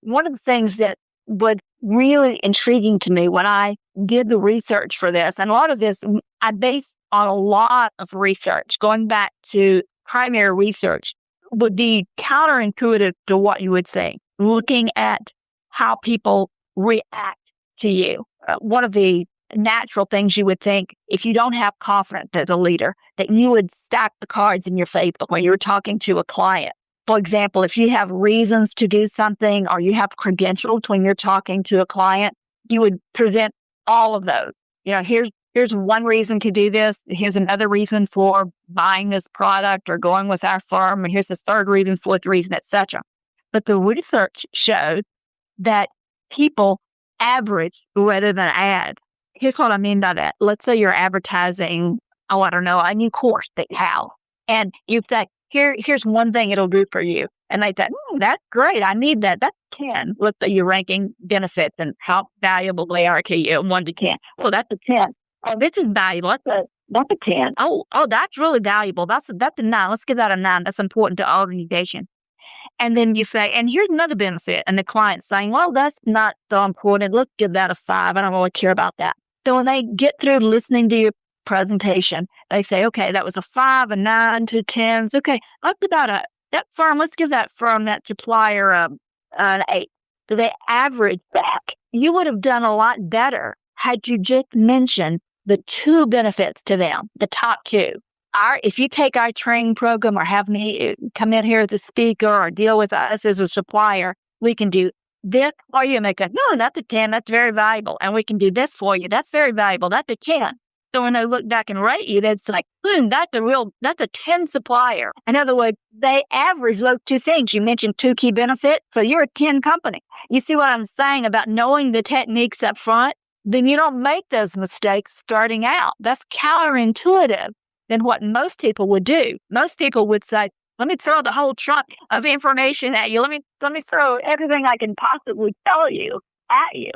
one of the things that was really intriguing to me when I did the research for this, and a lot of this I based on a lot of research, going back to primary research, would be counterintuitive to what you would think, looking at how people react to you. One of the natural things you would think, if you don't have confidence as a leader, that you would stack the cards in your favor when you're talking to a client. For example, if you have reasons to do something or you have credentials when you're talking to a client, you would present all of those. Here's one reason to do this. Here's another reason for buying this product or going with our firm. And here's the third reason, fourth reason, etc. But the research showed that people average rather than add. Here's what I mean by that. Let's say you're advertising, a new course that you have. And you say, here's one thing it'll do for you. And they say, that's great. I need that. That's 10. Let's say you're ranking benefits and how valuable they are to you, 1 to 10. Well, that's a 10. Oh, this is valuable. That's a 10. Oh, that's really valuable. That's a 9. Let's give that a 9. That's important to our organization. And then you say, and here's another benefit. And the client's saying, well, that's not so important. Let's give that a 5. I don't really care about that. So when they get through listening to your presentation, they say, okay, that was a 5, a 9, 2 10s. Okay, let's give that let's give that firm, that supplier, an 8. So they average back. You would have done a lot better had you just mentioned the 2 benefits to them, the top 2. If you take our training program or have me come in here as a speaker or deal with us as a supplier, we can do this, or you make no, that's a 10, that's very valuable. And we can do this for you. That's very valuable. That's a 10. So when they look back and rate you, that's like, that's a 10 supplier. In other words, they average those 2 things. You mentioned 2 key benefits, so you're a 10 company. You see what I'm saying about knowing the techniques up front? Then you don't make those mistakes starting out. That's counterintuitive than what most people would do. Most people would say, let me throw the whole trunk of information at you. Let me throw everything I can possibly tell you at you.